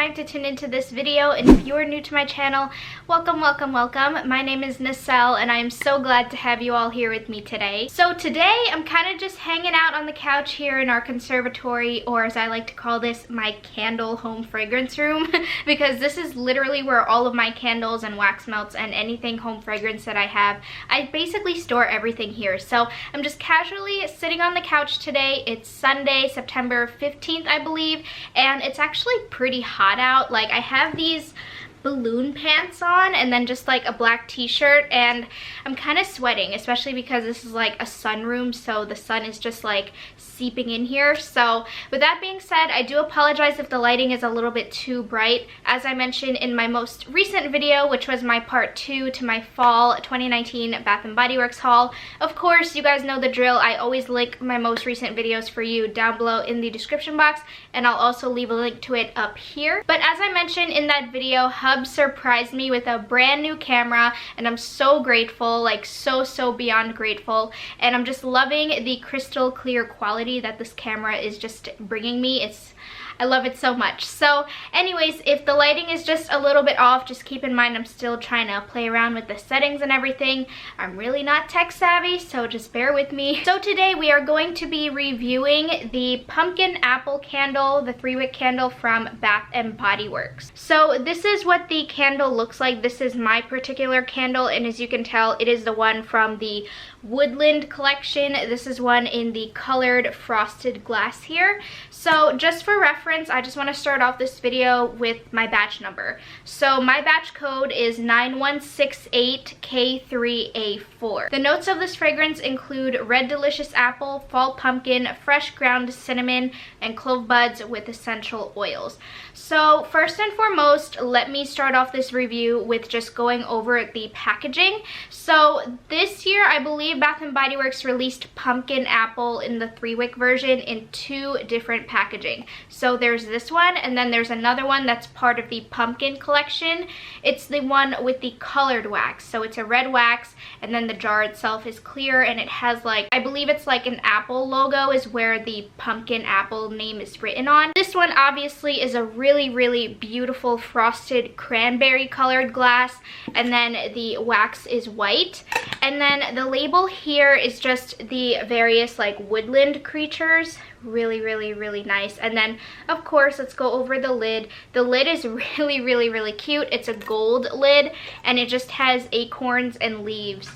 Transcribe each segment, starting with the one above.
time to tune into this video, and if you are new to my channel, welcome. My name is Neselle, and I am so glad to have you all here with me today. So today, I'm kind of just hanging out on the couch here in our conservatory, or as I like to call this, my candle home fragrance room, because this is literally where all of my candles and wax melts and anything home fragrance that I have, I basically store everything here. So I'm just casually sitting on the couch today. It's Sunday, September 15th, I believe, and it's actually pretty hot out. Like, I have these balloon pants on and then just like a black t-shirt, and I'm kind of sweating, especially because this is like a sunroom, so the sun is just like seeping in here. So with that being said, I do apologize if the lighting is a little bit too bright. As I mentioned in my most recent video, which was my part 2 to my fall 2019 Bath & Body Works haul, of course you guys know the drill. I always link my most recent videos for you down below in the description box, and I'll also leave a link to it up here. But as I mentioned in that video, Hub surprised me with a brand new camera, and I'm so grateful, like so beyond grateful, and I'm just loving the crystal clear quality that this camera is just bringing me. I love it so much. So anyways, if the lighting is just a little bit off, just keep in mind I'm still trying to play around with the settings and everything. I'm really not tech savvy, so just bear with me. So today we are going to be reviewing the pumpkin apple candle, the 3-wick candle from Bath & Body Works. So this is what the candle looks like. This is my particular candle, and as you can tell, it is the one from the Woodland collection. This is one in the colored frosted glass here. So just for reference, I just want to start off this video with my batch number. So my batch code is 9168K3A4. The notes of this fragrance include red delicious apple, fall pumpkin, fresh ground cinnamon, and clove buds with essential oils. So first and foremost, let me start off this review with just going over the packaging. So this year, I believe Bath & Body Works released pumpkin apple in the 3-wick version in 2 different packaging. So there's this one, and then there's another one that's part of the pumpkin collection. It's the one with the colored wax. So it's a red wax, and then the jar itself is clear, and it has like, I believe it's like an apple logo is where the pumpkin apple name is written on. This one obviously is a really beautiful frosted cranberry colored glass, and then the wax is white, and then the label here is just the various like woodland creatures. Really nice. And then of course, let's go over the lid. The lid is really cute. It's a gold lid, and it just has acorns and leaves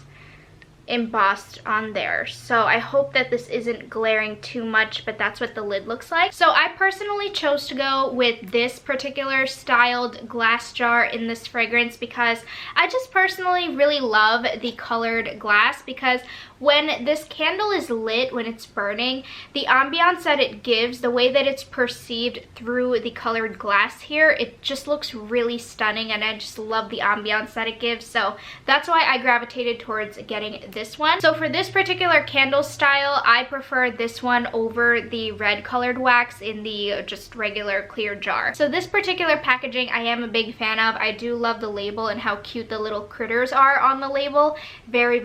embossed on there. So I hope that this isn't glaring too much, but that's what the lid looks like. So I personally chose to go with this particular styled glass jar in this fragrance because I just personally really love the colored glass, because when this candle is lit, when it's burning, the ambiance that it gives, the way that it's perceived through the colored glass here, it just looks really stunning, and I just love the ambiance that it gives. So that's why I gravitated towards getting this one. So for this particular candle style, I prefer this one over the red colored wax in the just regular clear jar. So this particular packaging I am a big fan of. I do love the label and how cute the little critters are on the label. Very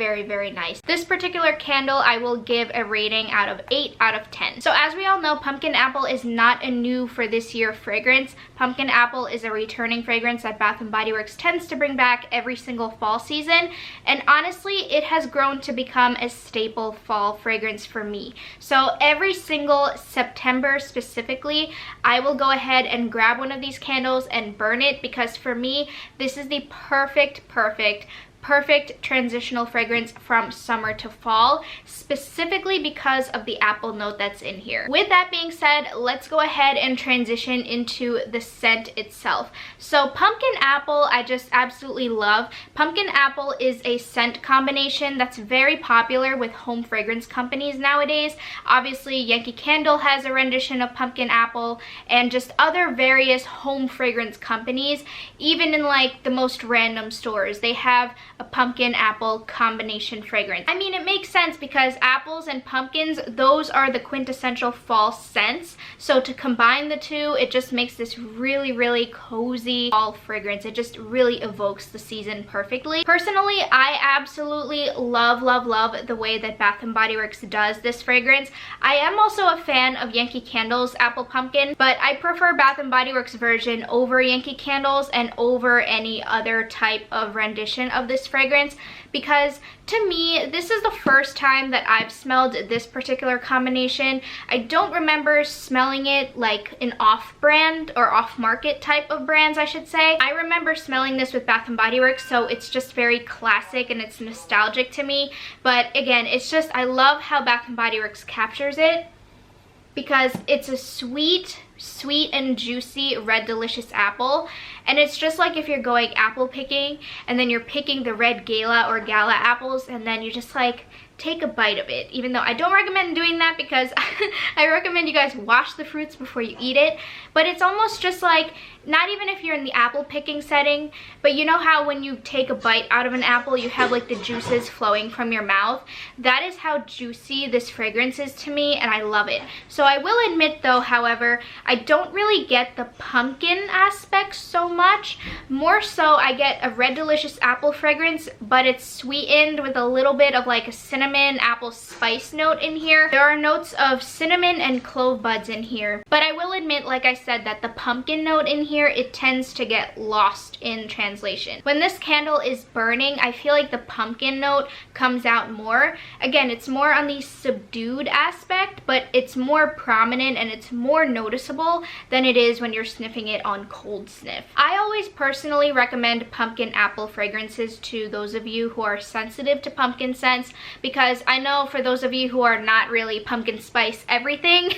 nice. This particular candle I will give a rating out of 8 out of 10. So as we all know, pumpkin apple is not a new for this year fragrance. Pumpkin apple is a returning fragrance that Bath & Body Works tends to bring back every single fall season, and honestly it has grown to become a staple fall fragrance for me. So every single September specifically, I will go ahead and grab one of these candles and burn it, because for me this is the perfect transitional fragrance from summer to fall, specifically because of the apple note that's in here. With that being said, let's go ahead and transition into the scent itself. So pumpkin apple, I just absolutely love. Pumpkin apple is a scent combination that's very popular with home fragrance companies nowadays. Obviously, Yankee Candle has a rendition of pumpkin apple, and just other various home fragrance companies, even in like the most random stores. They have a pumpkin apple combination fragrance. I mean, it makes sense because apples and pumpkins, those are the quintessential fall scents. So to combine the two, it just makes this really, really cozy fall fragrance. It just really evokes the season perfectly. Personally, I absolutely love, love, love the way that Bath & Body Works does this fragrance. I am also a fan of Yankee Candle's Apple Pumpkin, but I prefer Bath & Body Works version over Yankee Candle's and over any other type of rendition of this fragrance, because to me, this is the first time that I've smelled this particular combination. I don't remember smelling it like an off-brand or off-market type of brands, I should say. I remember smelling this with Bath & Body Works, so it's just very classic and it's nostalgic to me. But again, it's just, I love how Bath & Body Works captures it, because it's a sweet and juicy red delicious apple, and it's just like if you're going apple picking and then you're picking the red gala or gala apples and then you just like take a bite of it, even though I don't recommend doing that because I recommend you guys wash the fruits before you eat it. But it's almost just like, not even if you're in the apple picking setting, but you know how when you take a bite out of an apple you have like the juices flowing from your mouth? That is how juicy this fragrance is to me, and I love it. So I will admit though, however, I don't really get the pumpkin aspect so much. More so I get a red delicious apple fragrance, but it's sweetened with a little bit of like a cinnamon apple spice note in here. There are notes of cinnamon and clove buds in here, but I will admit, like I said, that the pumpkin note in here, it tends to get lost in translation. When this candle is burning, I feel like the pumpkin note comes out more. Again, it's more on the subdued aspect, but it's more prominent and it's more noticeable than it is when you're sniffing it on cold sniff. I always personally recommend pumpkin apple fragrances to those of you who are sensitive to pumpkin scents, because I know for those of you who are not really pumpkin spice everything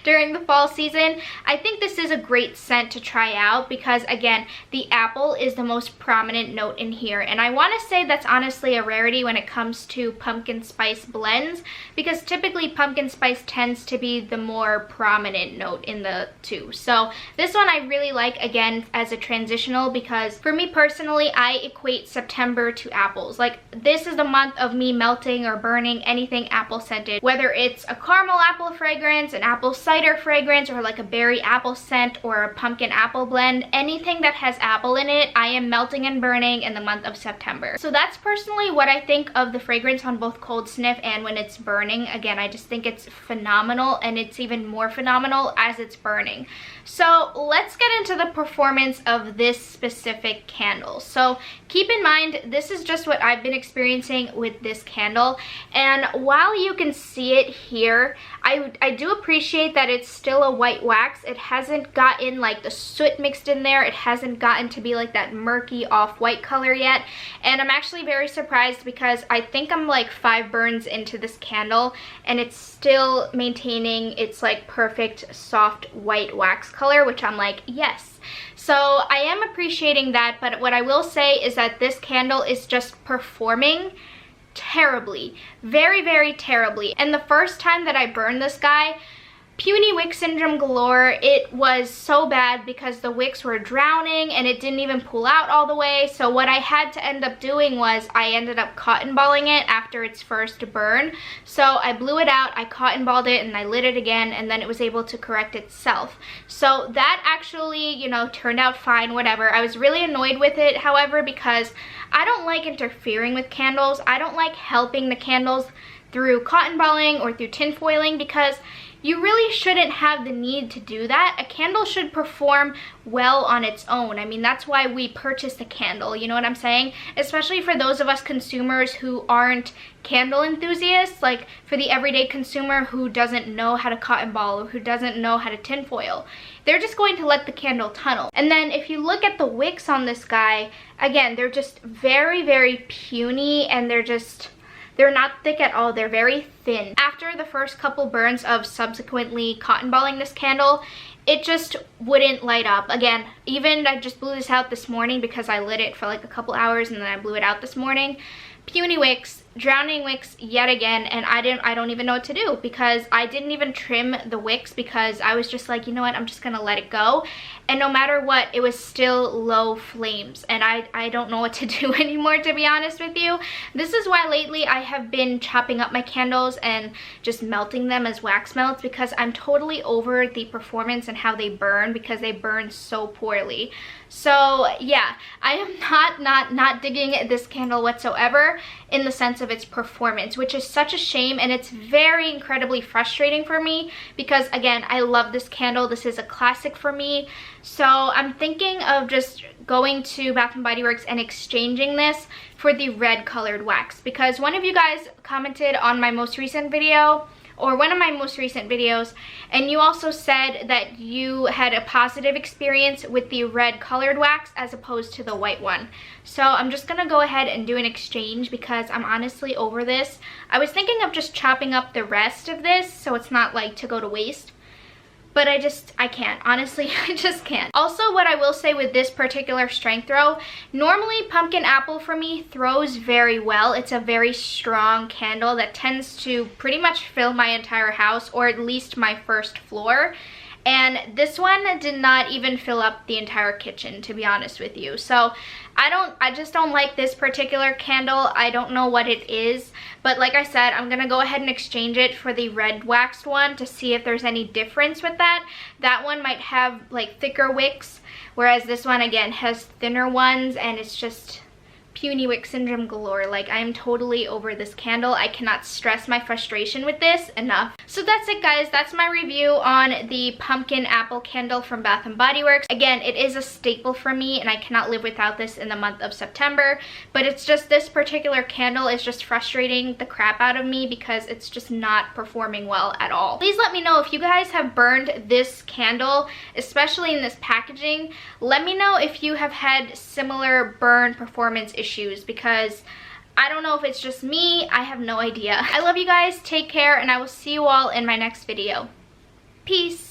during the fall season, I think this is a great scent to try out, because again, the apple is the most prominent note in here, and I want to say that's honestly a rarity when it comes to pumpkin spice blends, because typically pumpkin spice tends to be the more prominent note in the two. So this one I really like, again, as a transitional, because for me personally, I equate September to apples. Like, this is the month of me melting or burning anything apple scented, whether it's a caramel apple fragrance, an apple cider fragrance, or like a berry apple scent or a pumpkin apple blend. Anything that has apple in it, I am melting and burning in the month of September. So that's personally what I think of the fragrance on both cold sniff and when it's burning. Again, I just think it's phenomenal, and it's even more phenomenal as it's burning. So let's get into the performance of this specific candle. So keep in mind, this is just what I've been experiencing with this candle, and while you can see it here, I do appreciate that it's still a white wax. It hasn't gotten like the soot mixed in there. It hasn't gotten to be like that murky off-white color yet, and I'm actually very surprised because I think I'm like 5 burns into this candle and it's still maintaining its like perfect soft white wax color, which I'm like, yes. So I am appreciating that, but what I will say is that this candle is just performing terribly, very, very terribly. And the first time that I burned this guy, puny wick syndrome galore. It was so bad because the wicks were drowning and it didn't even pull out all the way. So what I had to end up doing was I ended up cotton balling it after its first burn. So I blew it out, I cotton balled it, and I lit it again, and then it was able to correct itself. So that actually, you know, turned out fine, whatever. I was really annoyed with it, however, because I don't like interfering with candles. I don't like helping the candles through cotton balling or through tin foiling, because you really shouldn't have the need to do that. A candle should perform well on its own. I mean, that's why we purchased a candle, you know what I'm saying? Especially for those of us consumers who aren't candle enthusiasts, like for the everyday consumer who doesn't know how to cotton ball or who doesn't know how to tin foil. They're just going to let the candle tunnel. And then if you look at the wicks on this guy, again, they're just very, very puny, and they're not thick at all. They're very thin. After the first couple burns of subsequently cotton balling this candle, it just wouldn't light up. Again, even I just blew this out this morning because I lit it for like a couple hours and then I blew it out this morning. Puny wicks, drowning wicks yet again, and I don't even know what to do, because I didn't even trim the wicks because I was just like, you know what, I'm just gonna let it go. And no matter what, it was still low flames, and I don't know what to do anymore, to be honest with you. This is why lately I have been chopping up my candles and just melting them as wax melts, because I'm totally over the performance and how they burn, because they burn so poorly. So yeah, I am not digging this candle whatsoever in the sense of its performance, which is such a shame, and it's very incredibly frustrating for me, because again, I love this candle. This is a classic for me. So I'm thinking of just going to Bath & Body Works and exchanging this for the red colored wax, because one of you guys commented on my most recent video, or one of my most recent videos, and you also said that you had a positive experience with the red colored wax as opposed to the white one. So I'm just gonna go ahead and do an exchange, because I'm honestly over this. I was thinking of just chopping up the rest of this so it's not like to go to waste, but I can't. Honestly, I just can't. Also, what I will say with this particular strength throw, normally pumpkin apple for me throws very well. It's a very strong candle that tends to pretty much fill my entire house, or at least my first floor. And this one did not even fill up the entire kitchen, to be honest with you. So I just don't like this particular candle. I don't know what it is, but like I said, I'm gonna go ahead and exchange it for the red waxed one to see if there's any difference with that. That one might have like thicker wicks, whereas this one again has thinner ones, and it's just puny wick syndrome galore. Like, I'm totally over this candle. I cannot stress my frustration with this enough. So that's it, guys. That's my review on the pumpkin apple candle from Bath & Body Works. Again, it is a staple for me, and I cannot live without this in the month of September, but it's just this particular candle is just frustrating the crap out of me, because it's just not performing well at all. Please let me know if you guys have burned this candle, especially in this packaging. Let me know if you have had similar burn performance issues, because I don't know if it's just me. I have no idea. I love you guys. Take care, and I will see you all in my next video. Peace.